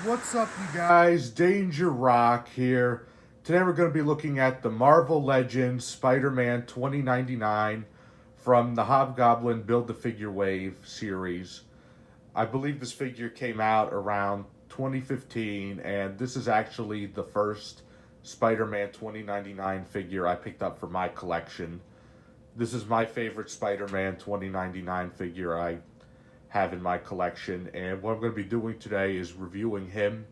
What's up, you guys? Danger Rock here. Today we're going to be looking at the Marvel Legends Spider-Man 2099 from the Hobgoblin Build-A-Figure Wave series. I believe this figure came out around 2015, and this is actually the first Spider-Man 2099 figure I picked up for my collection. This is my favorite Spider-Man 2099 figure I have in my collection, and what I'm going to be doing today is reviewing him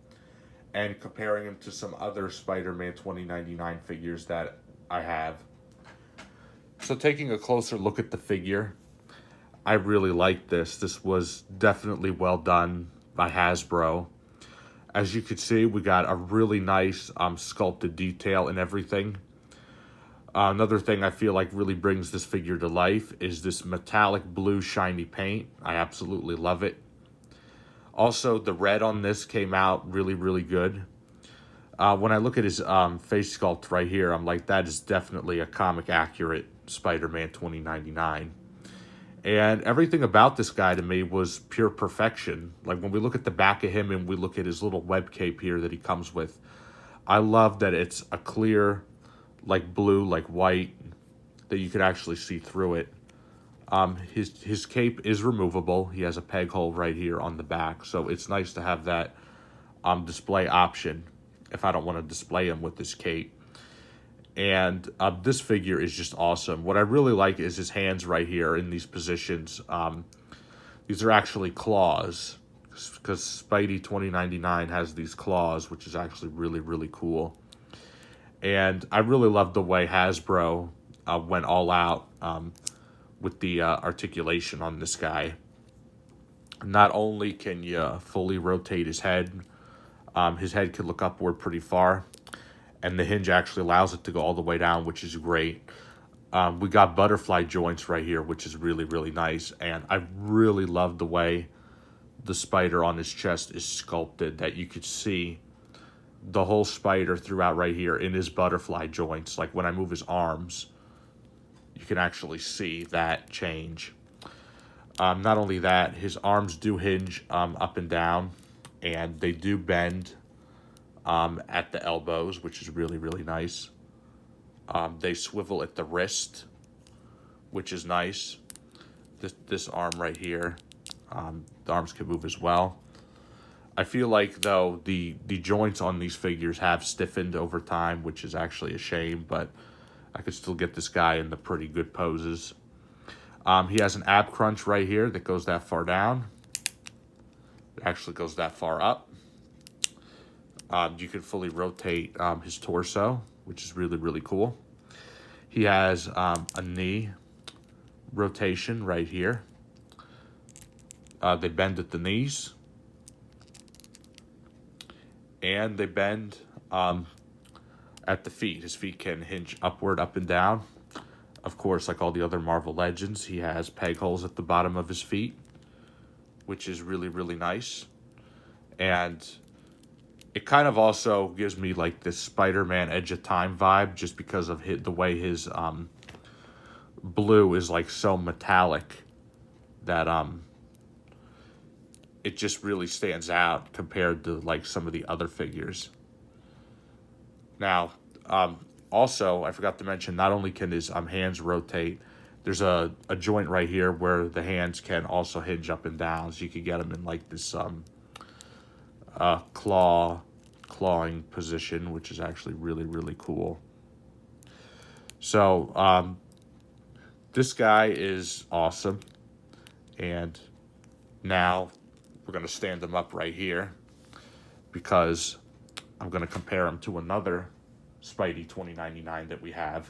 and comparing him to some other Spider-Man 2099 figures that I have. So taking a closer look at the figure, I really like this. This was definitely well done by Hasbro. As you can see, we got a really nice sculpted detail and everything. Another thing I feel like really brings this figure to life is this metallic blue shiny paint. I absolutely love it. Also, the red on this came out really, really good. When I look at his face sculpt right here, I'm like, that is definitely a comic accurate Spider-Man 2099. And everything about this guy to me was pure perfection. Like when we look at the back of him and we look at his little web cape here that he comes with, I love that it's a clear, like blue, like white, that you could actually see through it. His cape is removable. He has a peg hole right here on the back, so it's nice to have that display option if I don't want to display him with this cape. And this figure is just awesome. What I really like is his hands right here in these positions. These are actually claws, because Spidey 2099 has these claws, which is actually really, really cool. And I really love the way Hasbro went all out with the articulation on this guy. Not only can you fully rotate his head can look upward pretty far, and the hinge actually allows it to go all the way down, which is great. We got butterfly joints right here, which is really, really nice, and I really love the way the spider on his chest is sculpted, that you could see the whole spider throughout right here in his butterfly joints. Like when I move his arms, you can actually see that change. Not only that, his arms do hinge up and down, and they do bend at the elbows, which is really, really nice. They swivel at the wrist, which is nice. This arm right here, the arms can move as well. I feel like, though, the joints on these figures have stiffened over time, which is actually a shame, but I could still get this guy in the pretty good poses. He has an ab crunch right here that goes that far down. It actually goes that far up. You can fully rotate his torso, which is really, really cool. He has a knee rotation right here. They bend at the knees. And they bend at the feet. His feet can hinge upward, up and down. Of course, like all the other Marvel Legends, he has peg holes at the bottom of his feet, which is really, really nice. And it kind of also gives me like this Spider-Man Edge of Time vibe, just because of the way his blue is like so metallic that it just really stands out compared to like some of the other figures. Now, also, I forgot to mention, not only can his hands rotate, there's a joint right here where the hands can also hinge up and down, so you can get them in like this clawing position, which is actually really, really cool. So, this guy is awesome, and now we're going to stand him up right here because I'm going to compare him to another Spidey 2099 that we have.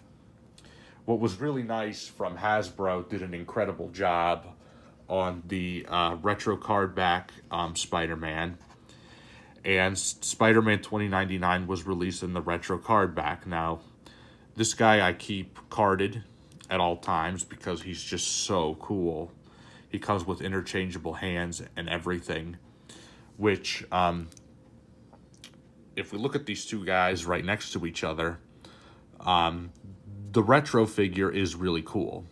What was really nice from Hasbro, did an incredible job on the retro card back Spider-Man. And Spider-Man 2099 was released in the retro card back. Now, this guy I keep carded at all times because he's just so cool. He comes with interchangeable hands and everything, which, if we look at these two guys right next to each other, the retro figure is really cool.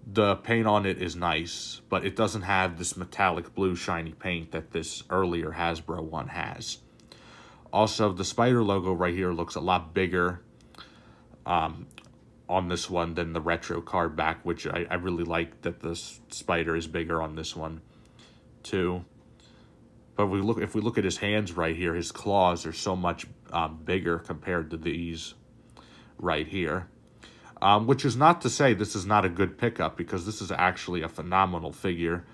The paint on it is nice, but it doesn't have this metallic blue shiny paint that this earlier Hasbro one has. Also, the spider logo right here looks a lot bigger on this one than the retro card back, which I really like that the spider is bigger on this one too. But if we look at his hands right here, his claws are so much bigger compared to these right here. Which is not to say this is not a good pickup, because this is actually a phenomenal figure,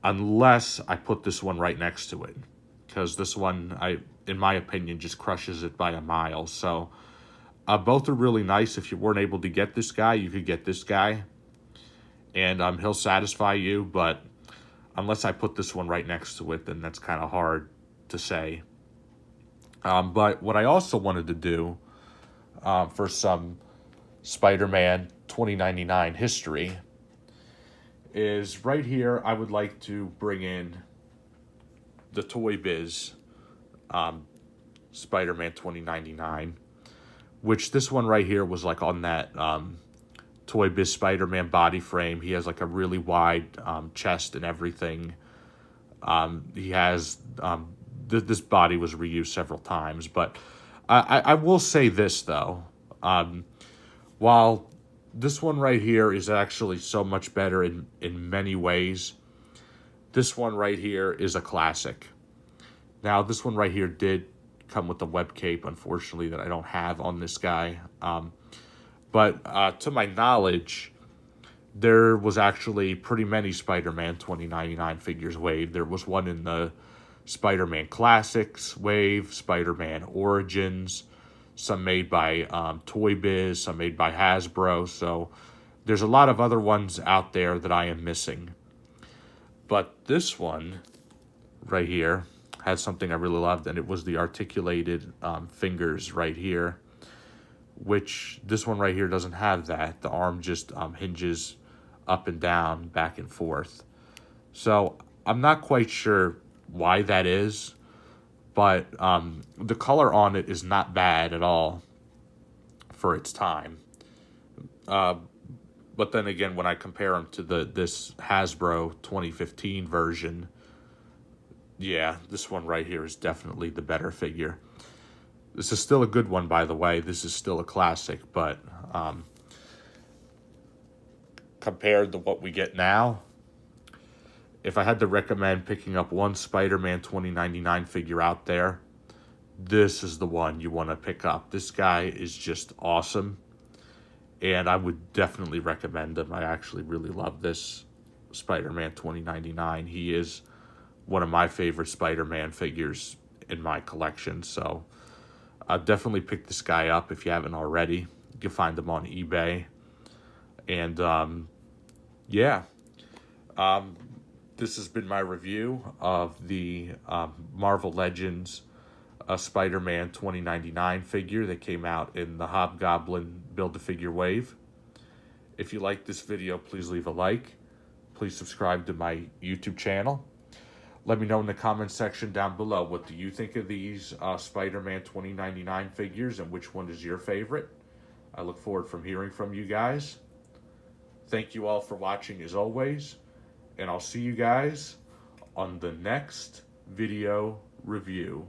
unless I put this one right next to it, because this one, in my opinion, just crushes it by a mile. So both are really nice. If you weren't able to get this guy, you could get this guy, and he'll satisfy you. But unless I put this one right next to it, then that's kind of hard to say. But what I also wanted to do for some Spider-Man 2099 history is right here. I would like to bring in the Toy Biz Spider-Man 2099, which this one right here was like on that Toy Biz Spider-Man body frame. He has like a really wide chest and everything. He has this body was reused several times, but I will say this though. While this one right here is actually so much better in many ways, this one right here is a classic. Now, this one right here did come with the web cape, unfortunately, that I don't have on this guy. But to my knowledge, there was actually pretty many Spider-Man 2099 figures wave. There was one in the Spider-Man Classics wave, Spider-Man Origins, some made by Toy Biz, some made by Hasbro. So there's a lot of other ones out there that I am missing. But this one right here has something I really loved, and it was the articulated fingers right here, which this one right here doesn't have that. The arm just hinges up and down, back and forth. So I'm not quite sure why that is, but the color on it is not bad at all for its time. But then again, when I compare them to this Hasbro 2015 version, yeah, this one right here is definitely the better figure. This is still a good one, by the way. This is still a classic, but compared to what we get now, if I had to recommend picking up one Spider-Man 2099 figure out there, this is the one you want to pick up. This guy is just awesome, and I would definitely recommend him. I actually really love this Spider-Man 2099. He is one of my favorite Spider-Man figures in my collection, so definitely pick this guy up if you haven't already. You can find him on eBay. And yeah, this has been my review of the Marvel Legends Spider-Man 2099 figure that came out in the Hobgoblin Build-A-Figure wave. If you like this video, please leave a like. Please subscribe to my YouTube channel. Let me know in the comments section down below, what do you think of these Spider-Man 2099 figures, and which one is your favorite? I look forward from hearing from you guys. Thank you all for watching as always, and I'll see you guys on the next video review.